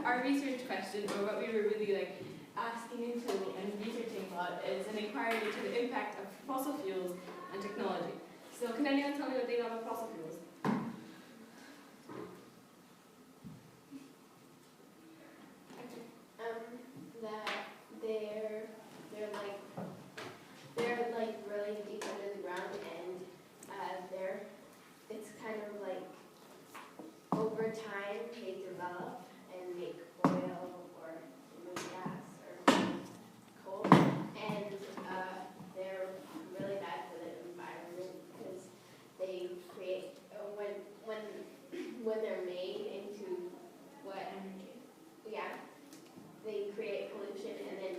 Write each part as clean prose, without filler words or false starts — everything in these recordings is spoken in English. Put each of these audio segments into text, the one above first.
our research question, or what we were really asking into and researching about, is an inquiry into the impact of fossil fuels and technology. So can anyone tell me what they know about fossil fuels? That they're really deep under the ground, and it's kind of like over time they develop and make oil or gas or coal, and they're really bad for the environment because they create when they're made into energy. Yeah, they create pollution, and then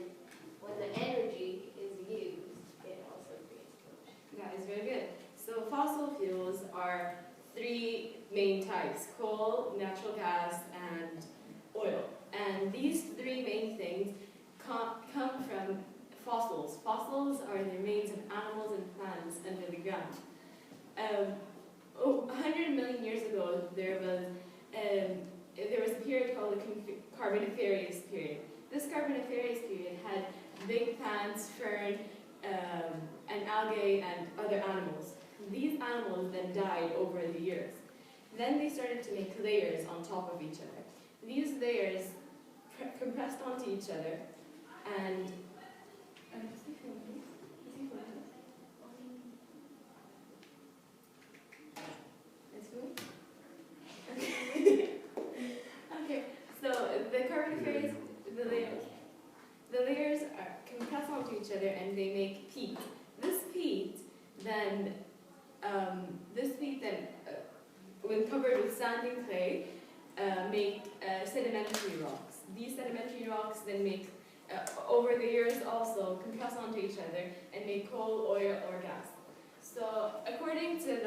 when the energy is used, it also creates pollution. That is very good. So fossil fuels are three main types: coal, natural gas, and oil. And these three main things come from fossils. Fossils are the remains of animals and plants under the ground. 100 million years ago, there was a period called the Carboniferous period. This Carboniferous period had big plants, fern, and algae, and other animals. These animals then died over the years. Then they started to make layers on top of each other. These layers compressed onto each other, and okay, so the Carboniferous, the layers compress onto each other, and they make peat. This peat then, when covered with sand and clay, make sedimentary rocks. These sedimentary rocks then make, over the years also, compress onto each other and make coal, oil, or gas. So according to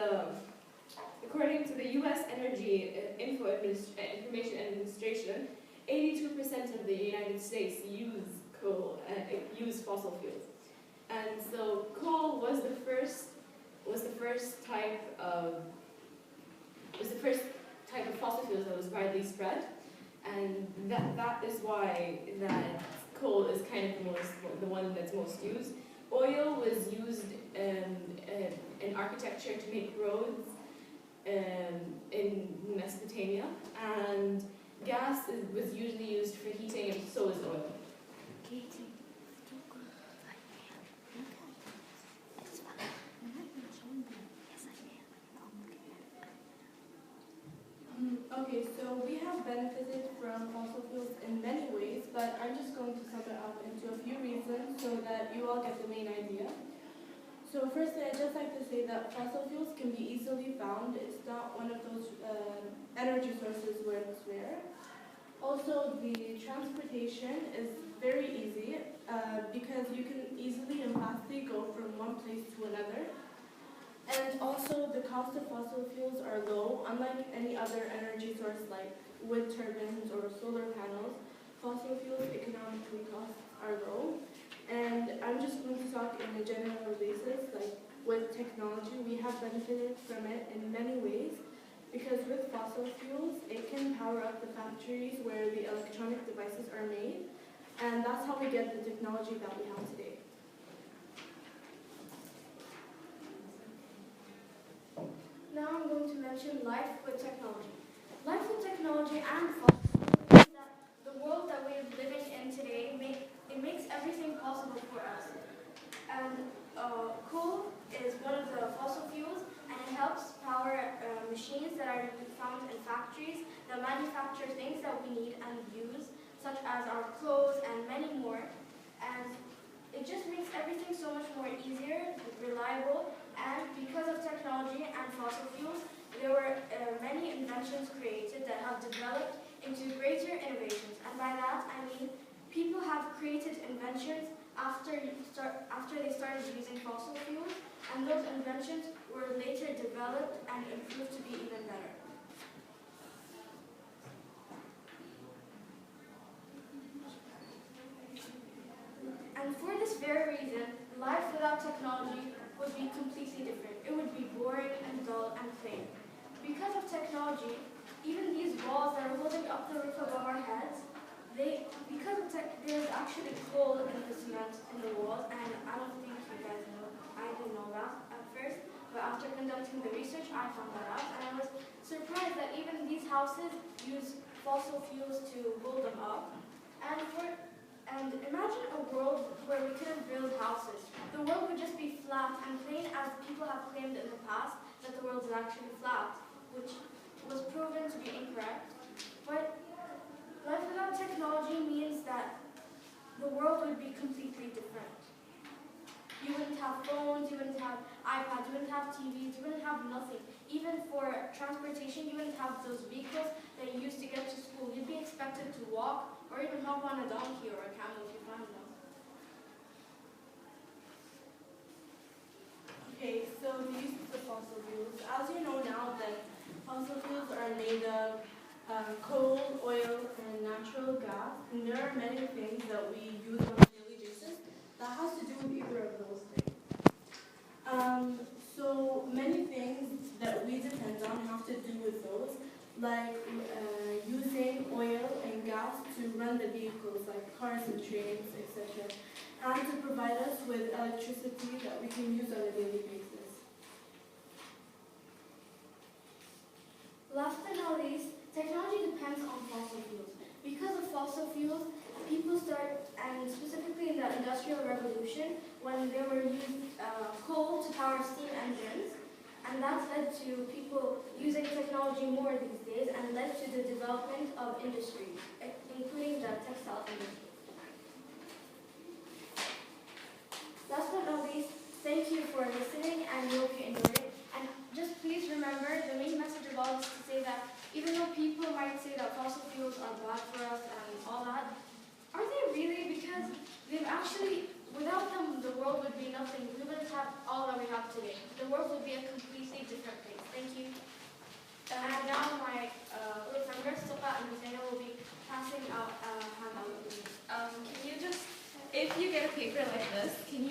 the U.S. Energy Information Administration, 82% of the United States use fossil fuels. And so coal was the first type of fossil fuels that was widely spread, and that is why that coal is kind of the one that's most used. Oil was used in architecture to make roads in Mesopotamia, and gas was usually used for heating, and so is oil. Okay, so we have benefited from fossil fuels in many ways, but I'm just going to sum it up into a few reasons so that you all get the main idea. So firstly, I'd just like to say that fossil fuels can be easily found. It's not one of those energy sources where it's rare. Also, the transportation is very easy because you can easily and fastly go from one place to another. And also, the cost of fossil fuels are low. Unlike any other energy source like wind turbines or solar panels, fossil fuels economically costs are low. And I'm just going to talk in a general basis, like with technology, we have benefited from it in many ways, because with fossil fuels, it can power up the factories where the electronic devices are made, and that's how we get the technology that we have today. Now I'm going to mention life with technology. Life with technology and fossil fuels means that the world that we're living in today makes everything possible for us. And coal is one of the fossil fuels, and it helps power machines that are found in factories that manufacture things that we need and use, such as our clothes and many more. And it just makes everything so much more easier, reliable, and because of technology and fossil fuels, there were many inventions created that have developed into greater innovations. And by that, I mean people have created inventions after they started using fossil fuels, and those inventions were later developed and improved to be even better. And for this very reason, life without technology would be completely different. It would be boring and dull and plain. Because of technology, even these walls that are holding up the roof above our heads actually coal in the cement in the walls, and I don't think you guys know. I didn't know that at first, but after conducting the research, I found that out, and I was surprised that even these houses use fossil fuels to build them up. And imagine a world where we couldn't build houses. The world would just be flat and plain, as people have claimed in the past that the world is actually flat, which was proven to be incorrect. But life without technology means that the world would be completely different. You wouldn't have phones, you wouldn't have iPads, you wouldn't have TVs, you wouldn't have nothing. Even for transportation, you wouldn't have those vehicles that you used to get to school. You'd be expected to walk or even hop on a donkey or a camel if you find them. Okay, so the use of the fossil fuels. As you know now that fossil fuels are made of coal, oil, and natural gas, and there are many things that we use on a daily basis that has to do with either of those things. So many things that we depend on have to do with those, like using oil and gas to run the vehicles, like cars and trains, etc., and to provide us with electricity that we can use on a daily basis. Last but not least, technology depends on fossil fuels. Because of fossil fuels, people and specifically in the Industrial Revolution, when they were using coal to power steam engines, and that's led to people using technology more these days and led to the development of industry, including the textile industry. Last but not least, thank you for listening and we hope you enjoyed it. And just please remember, the main message of all is to say that even though people might say that fossil fuels are bad for us and all that, are they really? Because they've actually, without them, the world would be nothing. We wouldn't have all that we have today. The world would be a completely different place. Thank you. And now my little friend Sofa and Zaina will be passing out a handout. Can you just, if you get a paper like this, can